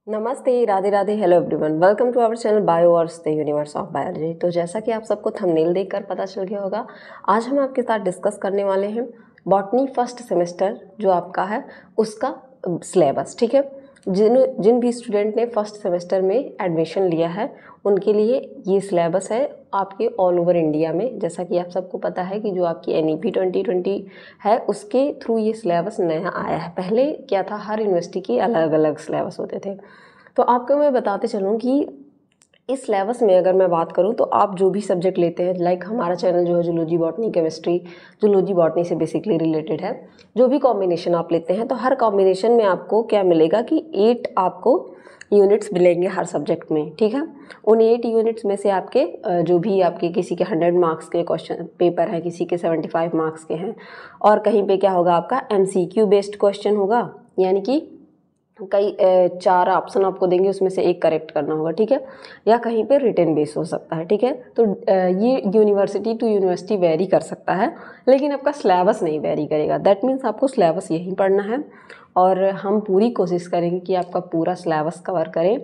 नमस्ते, Radhe Radhe, hello everyone, welcome to our channel Bioverse the universe of biology. तो जैसा कि आप सबको थंबनेल देखकर पता चल गया होगा, आज हम आपके साथ डिस्कस करने वाले हैं बॉटनी फर्स्ट सेमेस्टर जो आपका है उसका सिलेबस। ठीक है, जिन भी स्टूडेंट ने फर्स्ट सेमेस्टर में एडमिशन लिया है उनके लिए ये सिलेबस है आपके ऑल ओवर इंडिया में। जैसा कि आप सबको पता है कि जो आपकी NEP 2020 है उसके थ्रू ये सिलेबस नया आया है। पहले क्या था, हर यूनिवर्सिटी की अलग अलग सिलेबस होते थे। तो आपको मैं बताते चलूँ कि इस सिलेबस में अगर मैं बात करूँ तो आप जो भी सब्जेक्ट लेते हैं, लाइक हमारा चैनल जो है zoology botany chemistry, zoology botany से बेसिकली रिलेटेड है। जो भी कॉम्बिनेशन आप लेते हैं तो हर कॉम्बिनेशन में आपको क्या मिलेगा कि 8 आपको यूनिट्स मिलेंगे हर सब्जेक्ट में। ठीक है, उन 8 यूनिट्स में से आपके जो भी आपके किसी के 100 मार्क्स के क्वेश्चन पेपर है, किसी के 75 मार्क्स के हैं, और कहीं पे क्या होगा आपका MCQ बेस्ड क्वेश्चन होगा, यानी कि कई 4 ऑप्शन आपको देंगे, उसमें से एक करेक्ट करना होगा। ठीक है, या कहीं पे रिटन बेस हो सकता है। ठीक है, तो ये यूनिवर्सिटी टू यूनिवर्सिटी वेरी कर सकता है, लेकिन आपका सिलेबस नहीं वेरी करेगा। दैट मीन्स आपको सिलेबस यहीं पढ़ना है और हम पूरी कोशिश करेंगे कि आपका पूरा सिलेबस कवर करें,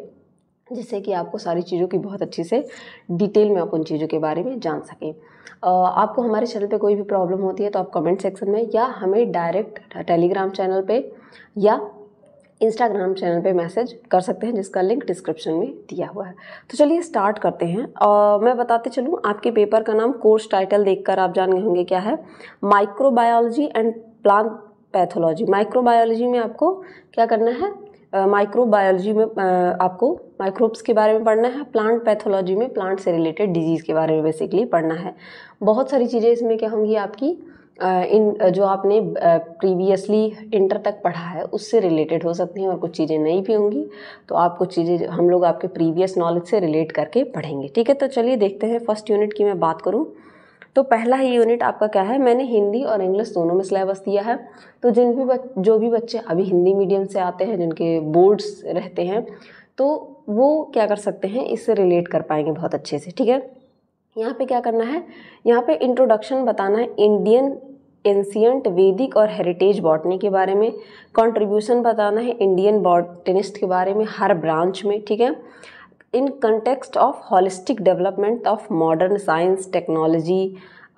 जिससे कि आपको सारी चीज़ों की बहुत अच्छी से डिटेल में आप उन चीज़ों के बारे में जान सकें। आपको हमारे चैनल पे कोई भी प्रॉब्लम होती है तो आप कमेंट सेक्शन में या हमें डायरेक्ट टेलीग्राम चैनल पे या इंस्टाग्राम चैनल पे मैसेज कर सकते हैं, जिसका लिंक डिस्क्रिप्शन में दिया हुआ है। तो चलिए स्टार्ट करते हैं। मैं बताते चलूँ, आपके पेपर का नाम कोर्स टाइटल देखकर आप जान गए होंगे क्या है, microbiology and plant pathology. Microbiology में आपको क्या करना है, माइक्रोबायोलॉजी में आपको माइक्रोब्स के बारे में पढ़ना है। प्लांट पैथोलॉजी में प्लांट से रिलेटेड डिजीज़ के बारे में बेसिकली पढ़ना है। बहुत सारी चीज़ें इसमें क्या होंगी आपकी इन जो आपने प्रीवियसली इंटर तक पढ़ा है उससे रिलेटेड हो सकती हैं, और कुछ चीज़ें नई भी होंगी। तो आप कुछ चीज़ें हम लोग आपके प्रीवियस नॉलेज से रिलेट करके पढ़ेंगे। ठीक है, तो चलिए देखते हैं। फर्स्ट यूनिट की मैं बात करूं तो पहला ही यूनिट आपका क्या है, मैंने हिंदी और इंग्लिश दोनों में सिलेबस दिया है। तो जो भी बच्चे अभी हिंदी मीडियम से आते हैं, जिनके बोर्ड्स रहते हैं, तो वो क्या कर सकते हैं, इससे रिलेट कर पाएंगे बहुत अच्छे से। ठीक है, यहाँ पे क्या करना है, यहाँ पे इंट्रोडक्शन बताना है इंडियन एंशिएंट वैदिक और हेरिटेज बॉटनी के बारे में। कंट्रीब्यूशन बताना है इंडियन बॉटनिस्ट के बारे में हर ब्रांच में। ठीक है, in context of holistic development of modern science technology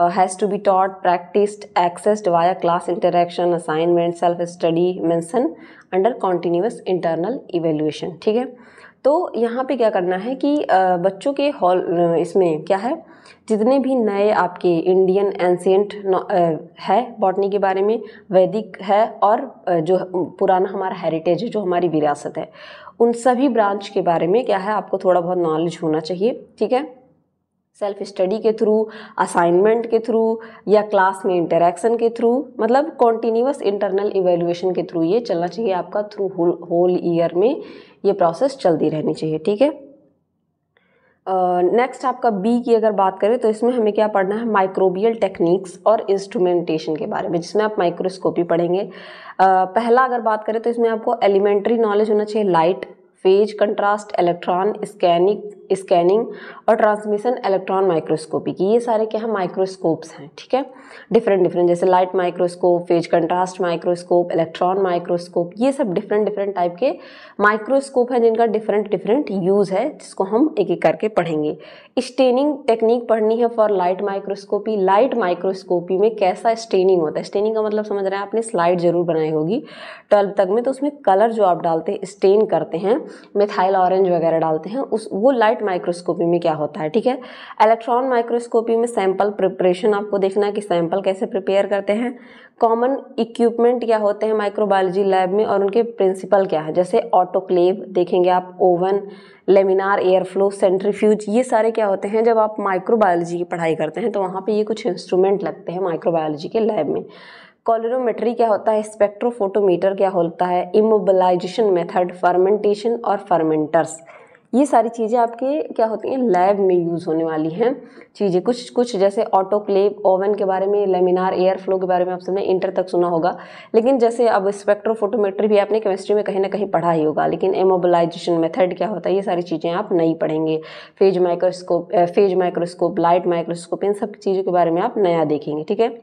has to be taught practised assessed via class interaction assignment self study mention under continuous internal evaluation. ठीक है, तो यहाँ पे क्या करना है कि बच्चों के इसमें क्या है, जितने भी नए आपके इंडियन एंशिएंट है बॉटनी के बारे में, वैदिक है, और जो पुराना हमारा हेरिटेज है, जो हमारी विरासत है, उन सभी ब्रांच के बारे में क्या है आपको थोड़ा बहुत नॉलेज होना चाहिए। ठीक है, सेल्फ स्टडी के थ्रू, असाइनमेंट के थ्रू, या क्लास में इंटरेक्शन के थ्रू, मतलब कॉन्टिन्यूस इंटरनल इवेल्युएशन के थ्रू ये चलना चाहिए आपका। थ्रू होल ईयर में ये प्रोसेस चलती रहनी चाहिए। ठीक है, नेक्स्ट आपका बी की अगर बात करें तो इसमें हमें क्या पढ़ना है, माइक्रोबियल टेक्निक्स और इंस्ट्रूमेंटेशन के बारे में, जिसमें आप माइक्रोस्कोपी पढ़ेंगे। पहला अगर बात करें तो इसमें आपको एलिमेंट्री नॉलेज होना चाहिए, light, phase, contrast, electron scanning और ट्रांसमिशन इलेक्ट्रॉन माइक्रोस्कोपी की। ये सारे क्या है, माइक्रोस्कोप्स हैं। ठीक है, डिफरेंट जैसे light microscope, phase contrast microscope, electron microscope, ये सब डिफरेंट टाइप के माइक्रोस्कोप हैं, जिनका डिफरेंट यूज़ है, जिसको हम एक एक करके पढ़ेंगे। स्टेनिंग टेक्निक पढ़नी है for light microscopy. Light microscopy में कैसा स्टेनिंग होता है, स्टेनिंग का मतलब समझ रहे हैं, आपने स्लाइड जरूर बनाई होगी 12th तक में, तो उसमें कलर जो आप डालते हैं, स्टेन करते हैं, मिथाइल ऑरेंज वगैरह डालते हैं, वो लाइट माइक्रोस्कोपी में क्या होता है। ठीक है, इलेक्ट्रॉन माइक्रोस्कोपी में सैंपल प्रिपरेशन आपको देखना है कि सैंपल कैसे प्रिपेयर करते हैं। कॉमन इक्विपमेंट क्या होते हैं माइक्रोबायोलॉजी लैब में और उनके प्रिंसिपल क्या है, जैसे ऑटोक्लेव देखेंगे आप, oven, laminar air flow, centrifuge, ये सारे क्या होते हैं, जब आप माइक्रोबायोलॉजी की पढ़ाई करते हैं तो वहाँ पे ये कुछ इंस्ट्रूमेंट लगते हैं माइक्रोबायोलॉजी के लैब में। कॉलोरोमेट्री क्या होता है, स्पेक्ट्रोफोटोमीटर क्या होता है, इमोबिलाइजेशन मेथड, फर्मेंटेशन और फर्मेंटर्स, ये सारी चीज़ें आपके क्या होती हैं, लैब में यूज़ होने वाली हैं चीज़ें। कुछ जैसे ऑटोक्लेव, ओवन के बारे में, लेमिनार एयर फ्लो के बारे में आप सबने इंटर तक सुना होगा, लेकिन जैसे अब स्पेक्ट्रोफोटोमेट्री भी आपने केमिस्ट्री में कहीं ना कहीं पढ़ा ही होगा, लेकिन इमोबिलाइजेशन मेथड क्या होता है, ये सारी चीज़ें आप नहीं पढ़ेंगे। फेज माइक्रोस्कोप, लाइट माइक्रोस्कोप, इन सब चीज़ों के बारे में आप नया देखेंगे। ठीक है,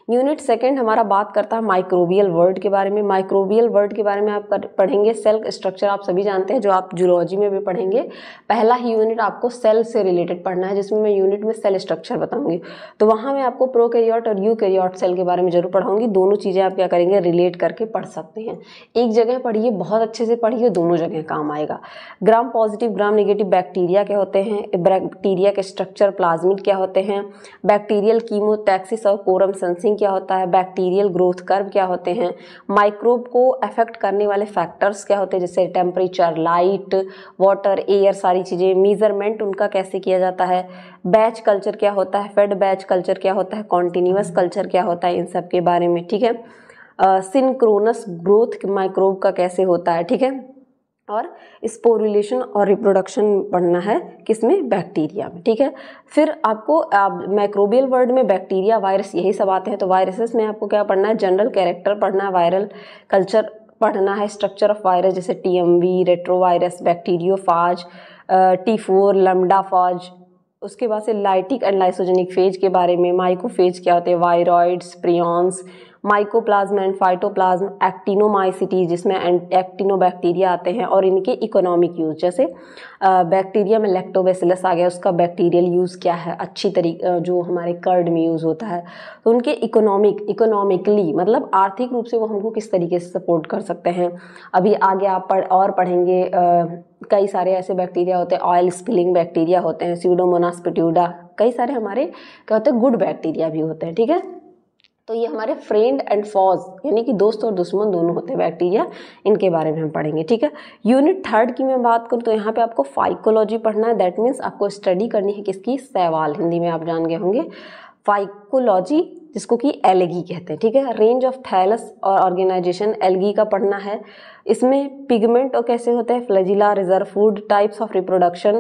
यूनिट सेकंड हमारा बात करता है माइक्रोबियल वर्ल्ड के बारे में। माइक्रोबियल वर्ल्ड के बारे में आप पढ़ेंगे सेल स्ट्रक्चर। आप सभी जानते हैं, जो आप जूलॉजी में भी पढ़ेंगे, पहला ही यूनिट आपको सेल से रिलेटेड पढ़ना है, जिसमें मैं यूनिट में सेल स्ट्रक्चर बताऊंगी। तो वहाँ मैं आपको प्रोकैरियोट और यूकैरियोट सेल के बारे में जरूर पढ़ाऊंगी। दोनों चीज़ें आप क्या करेंगे, रिलेट करके पढ़ सकते हैं। एक जगह पढ़िए, बहुत अच्छे से पढ़िए, दोनों जगह काम आएगा। Gram positive gram negative bacteria क्या होते हैं, बैक्टीरिया के स्ट्रक्चर, प्लाज्मिड क्या होते हैं, बैक्टीरियल कीमोटैक्सिस और कोरम सेंसिंग क्या होता है, बैक्टीरियल ग्रोथ कर्व क्या होते हैं, माइक्रोब को अफेक्ट करने वाले फैक्टर्स क्या होते हैं, जैसे टेम्परेचर, लाइट, वाटर, एयर, सारी चीज़ें, मेजरमेंट उनका कैसे किया जाता है, बैच कल्चर क्या होता है, फेड बैच कल्चर क्या होता है, कॉन्टिन्यूअस कल्चर क्या होता है, इन सब के बारे में। ठीक है, सिंक्रोनस ग्रोथ माइक्रोब का कैसे होता है। ठीक है, और स्पोरुलेशन और रिप्रोडक्शन पढ़ना है किसमें, बैक्टीरिया में। ठीक है, फिर आपको माइक्रोबियल वर्ल्ड में बैक्टीरिया, वायरस, यही सब आते हैं। तो वायरसेस में आपको क्या पढ़ना है, जनरल कैरेक्टर पढ़ना है, वायरल कल्चर पढ़ना है, स्ट्रक्चर ऑफ वायरस जैसे TMV, रेट्रोवायरस, बैक्टीरियोफाज, T4, लैम्डाफाज। उसके बाद से लाइटिक एंड लाइसोजेनिक फेज के बारे में, माइकोफेज क्या होते हैं, viroids, prions, mycoplasma and phytoplasma, actinomycetes जिसमें एक्टिनोबैक्टीरिया आते हैं, और इनके इकोनॉमिक यूज, जैसे बैक्टीरिया में लैक्टोबैसिलस आ गया, उसका बैक्टीरियल यूज़ क्या है, अच्छी तरीके जो हमारे कर्ड में यूज़ होता है। तो उनके इकोनॉमिकली मतलब आर्थिक रूप से वो हमको किस तरीके से सपोर्ट कर सकते हैं। अभी आगे आप पढ़ेंगे कई सारे ऐसे बैक्टीरिया होते हैं, ऑयल स्पिलिंग बैक्टीरिया होते हैं, स्यूडोमोनास पिट्यूडा, कई सारे हमारे क्या होते हैं, गुड बैक्टीरिया भी होते हैं। ठीक है, तो ये हमारे फ्रेंड एंड फॉज यानी कि दोस्त और दुश्मन दोनों होते हैं बैक्टीरिया, इनके बारे में हम पढ़ेंगे। ठीक है, यूनिट थर्ड की मैं बात करूँ तो यहाँ पे आपको फाइकोलॉजी पढ़ना है। दैट मीन्स आपको स्टडी करनी है किसकी, शैवाल, हिंदी में आप जान गए होंगे फाइकोलॉजी, जिसको कि एल्गी कहते हैं। ठीक है, रेंज ऑफ थैलस और ऑर्गेनाइजेशन एल्गी का पढ़ना है। इसमें पिगमेंट और कैसे होते हैं, flagella, reserve food, types of reproduction,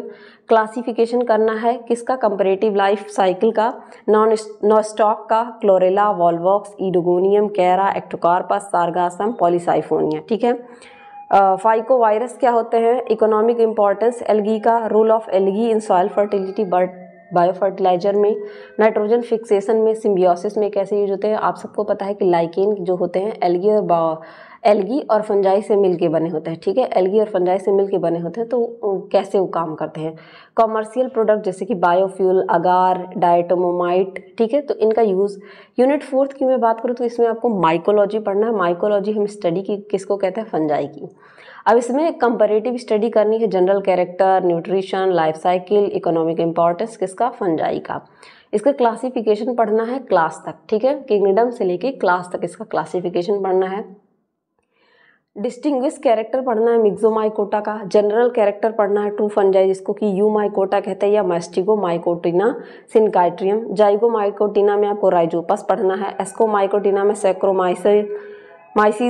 classification करना है किसका, कंपैरेटिव लाइफ साइकिल का, नॉस्टॉक का, Chlorella, Volvox, Oedogonium, Chara, Ectocarpus, Sargassum, Polysiphonia. ठीक है, फाइको वायरस क्या होते हैं, इकोनॉमिक इंपॉर्टेंस एल्गी का, role of algae in soil fertility, biofertiliser में, नाइट्रोजन फिक्सेशन में, सिम्बियोसिस में कैसे यूज होते हैं। आप सबको पता है कि लाइकेन जो होते हैं एल्गी और फंजाई से मिलके बने होते हैं। ठीक है, एल्गी और फंजाई से मिलके बने होते हैं, तो कैसे वो काम करते हैं। कॉमर्शियल प्रोडक्ट जैसे कि बायोफ्यूल, अगार, डायटोमोमाइट। ठीक है, तो इनका यूज़। यूनिट फोर्थ की मैं बात करूँ तो इसमें आपको माइकोलॉजी पढ़ना है। माइकोलॉजी हम स्टडी की किसको कहते हैं, फंजाई की। अब इसमें कंपैरेटिव स्टडी करनी है, general character, nutrition, life cycle, economic importance किसका, फंजाई का। इसका क्लासिफिकेशन पढ़ना है क्लास तक। ठीक है, किंगडम से लेके क्लास तक इसका क्लासिफिकेशन पढ़ना है। डिस्टिंग्विश कैरेक्टर पढ़ना है मिक्सोमाइकोटा का। जनरल कैरेक्टर पढ़ना है ट्रू फंजाई जिसको कि यूमाइकोटा कहते हैं, या मैस्टिगोमाइकोटिना सिनकाइट्रियम। जाइगोमाइकोटिना में आपको राइजोपस पढ़ना है। एस्कोमाइकोटिना में सैक्रोमाइसीज,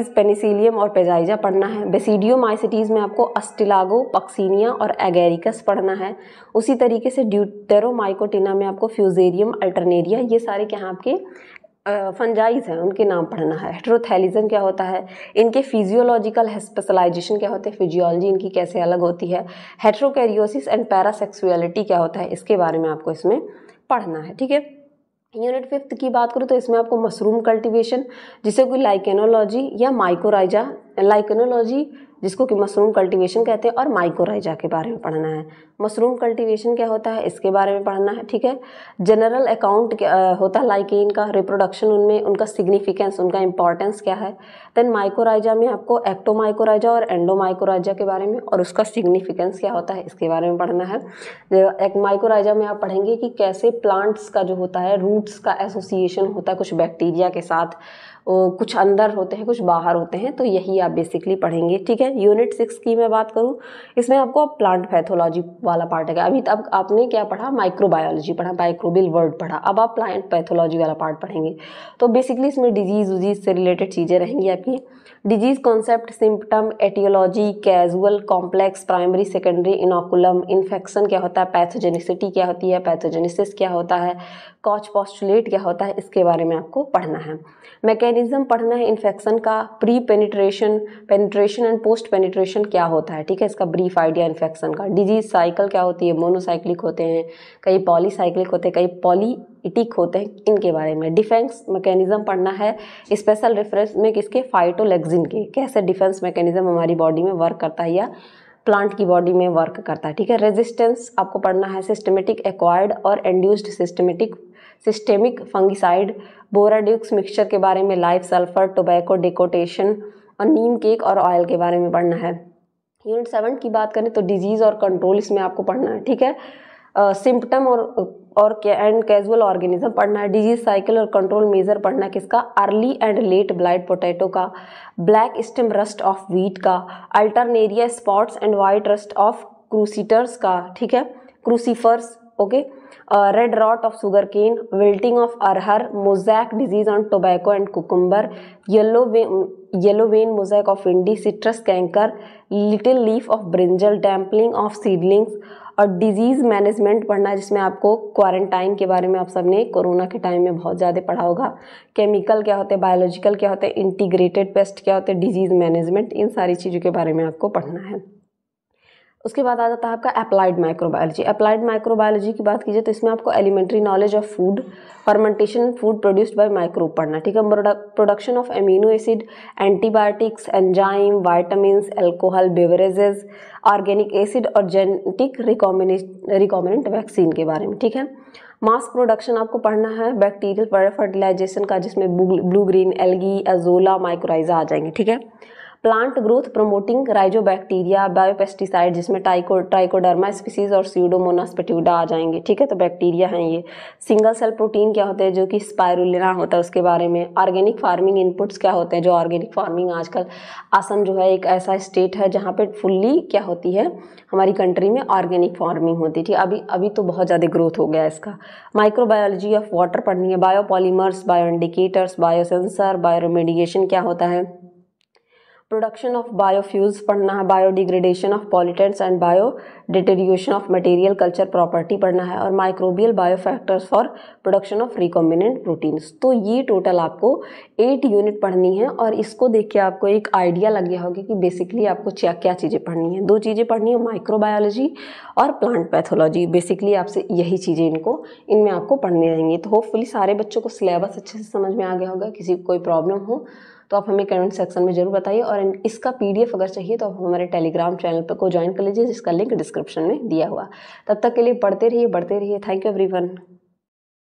पेनिसिलियम और पेजाइजा पढ़ना है। बेसिडियोमाइसिटीज में आपको अस्टिलागो, पक्सीनिया और एगेरिकस पढ़ना है। उसी तरीके से ड्यूटेरोमाइकोटिना में आपको फ्यूजेरियम, अल्टरनेरिया, ये सारे क्या हैं आपके फंजाइज हैं, उनके नाम पढ़ना है। हेट्रोथैलिज्म क्या होता है, इनके फिजियोलॉजिकल स्पेशलाइजेशन क्या होते हैं, फिजियोलॉजी इनकी कैसे अलग होती है। हेट्रोकैरियोसिस एंड पैरासेक्सुअलिटी क्या होता है, इसके बारे में आपको इसमें पढ़ना है। ठीक है, यूनिट फिफ्थ की बात करूँ तो इसमें आपको मशरूम कल्टीवेशन जिसे कोई लाइकेनोलॉजी या माइकोराइजा, लाइकेनोलॉजी जिसको कि मशरूम कल्टीवेशन कहते हैं, और माइकोराइजा के बारे में पढ़ना है। मशरूम कल्टीवेशन क्या होता है, इसके बारे में पढ़ना है। ठीक है, जनरल अकाउंट होता है लाइकेन का, रिप्रोडक्शन उनमें, उनका सिग्निफिकेंस, उनका इंपॉर्टेंस क्या है। देन माइकोराइजा में आपको एक्टोमाइकोराइजा और एंडोमाइकोराइजा के बारे में और उसका सिग्निफिकेंस क्या होता है, इसके बारे में पढ़ना है। एक माइकोराइजा में आप पढ़ेंगे कि कैसे प्लांट्स का जो होता है, रूट्स का एसोसिएशन होता है कुछ बैक्टीरिया के साथ, कुछ अंदर होते हैं कुछ बाहर होते हैं, तो यही आप बेसिकली पढ़ेंगे। ठीक है, यूनिट 6 की मैं बात करूं, इसमें आपको प्लांट पैथोलॉजी वाला पार्ट है। अभी तक आपने क्या पढ़ा, माइक्रोबायोलॉजी पढ़ा, माइक्रोबियल वर्ड पढ़ा, अब आप प्लांट पैथोलॉजी वाला पार्ट पढ़ेंगे। तो बेसिकली इसमें डिजीज से रिलेटेड चीज़ें रहेंगी आपकी। Disease concept, symptom, aetiology, causal, complex, primary, secondary, inoculum, infection क्या होता है, पैथोजेनिसिटी क्या होती है, पैथोजेनिसिस क्या होता है, कॉज पोस्टुलेट क्या होता है, इसके बारे में आपको पढ़ना है। मैकेनिज्म पढ़ना है इन्फेक्शन का, pre penetration, penetration and post penetration क्या होता है। ठीक है, इसका ब्रीफ आइडिया इन्फेक्शन का। डिजीज साइकिल क्या होती है, मोनोसाइक्लिक होते हैं, कई पॉलीसाइक्लिक होते हैं, कई पैरासिटिक होते हैं, इनके बारे में। डिफेंस मैकेनिज्म पढ़ना है, स्पेशल रेफरेंस में किसके, फाइटोलैक्सिन के, कैसे डिफेंस मैकेनिज्म हमारी बॉडी में वर्क करता है या प्लांट की बॉडी में वर्क करता है, ठीक है। रेजिस्टेंस आपको पढ़ना है, सिस्टमेटिक एक्वायर्ड और इंड्यूस्ड सिस्टेमिक फंगिसाइड, बोराड्यूक्स मिक्सचर के बारे में, लाइफ सल्फर, टोबैको डिकोटेशन और नीम केक और ऑयल के बारे में पढ़ना है। यूनिट 7 की बात करें तो डिजीज़ और कंट्रोल इसमें आपको पढ़ना है, ठीक है। सिम्पटम और एंड कैजुअल ऑर्गेनिज्म पढ़ना है। डिजीज साइकिल और कंट्रोल मेजर पढ़ना है किसका, early and late blight potato का, black stem rust of wheat का, alternaria spots and white rust of crucifers का, ठीक है, crucifers, okay, red rot of sugarcane, wilting of arhar, mosaic disease on tobacco and cucumber, yellow vein mosaic of bhindi, citrus canker, little leaf of brinjal, damping off seedlings और disease management पढ़ना है, जिसमें आपको quarantine के बारे में आप सबने कोरोना के टाइम में बहुत ज़्यादा पढ़ा होगा। केमिकल क्या होते हैं, बायोलॉजिकल क्या होते हैं, इंटीग्रेटेड पेस्ट क्या होते हैं, डिजीज़ मैनेजमेंट, इन सारी चीज़ों के बारे में आपको पढ़ना है। उसके बाद आ जाता है आपका अप्लाइड माइक्रोबायोलॉजी। अप्लाइड माइक्रोबायोलॉजी की बात कीजिए तो इसमें आपको elementary knowledge of food, fermentation, food produced by microbe पढ़ना, ठीक है। Production of amino acid, antibiotics, enzyme, vitamins, alcohol, beverages, organic acid और जेनेटिक रिकॉम्बिनेंट वैक्सीन के बारे में, ठीक है। मास प्रोडक्शन आपको पढ़ना है बैक्टीरियल फर्टिलाइजेशन का, जिसमें blue green algae, azolla, mycorrhiza आ जाएंगे, ठीक है। Plant growth promoting rhizobacteria, biopesticide, जिसमें ट्राइकोडर्मा स्पीसीज और स्यूडोमोनास पेट्यूडा आ जाएंगे, ठीक है, तो बैक्टीरिया हैं ये। सिंगल सेल प्रोटीन क्या होते हैं, जो कि स्पाइरुलिना होता है, उसके बारे में। ऑर्गेनिक फार्मिंग इनपुट्स क्या होते हैं, जो ऑर्गेनिक फार्मिंग आजकल असम जो है एक ऐसा स्टेट है जहाँ पे फुल्ली क्या होती है, हमारी कंट्री में ऑर्गेनिक फार्मिंग होती थी। अभी तो बहुत ज़्यादा ग्रोथ हो गया इसका। माइक्रोबायोलॉजी ऑफ वाटर पढ़नी है, biopolymers, bioindicators, biosensor, bioremediation क्या होता है, प्रोडक्शन ऑफ बायोफ्यूल्स पढ़ना है, biodegradation of pollutants and biodeterioration of material culture property पढ़ना है, और microbial biofactors for production of recombinant proteins. तो ये टोटल आपको 8 यूनिट पढ़नी है, और इसको देख के आपको एक आइडिया लग गया होगा कि बेसिकली आपको क्या चीज़ें पढ़नी है। 2 चीज़ें पढ़नी है, माइक्रोबायोलॉजी और प्लांट पैथोलॉजी। बेसिकली आपसे यही चीज़ें इनमें आपको पढ़नी रहेंगी। तो होपफुली सारे बच्चों को सिलेबस अच्छे से समझ में आ गया होगा। किसी को कोई प्रॉब्लम हो तो आप हमें कमेंट सेक्शन में जरूर बताइए, और इसका PDF अगर चाहिए तो आप हमारे टेलीग्राम चैनल पर को ज्वाइन कर लीजिए, जिसका लिंक डिस्क्रिप्शन में दिया हुआ। तब तक के लिए पढ़ते रहिए। Thank you everyone.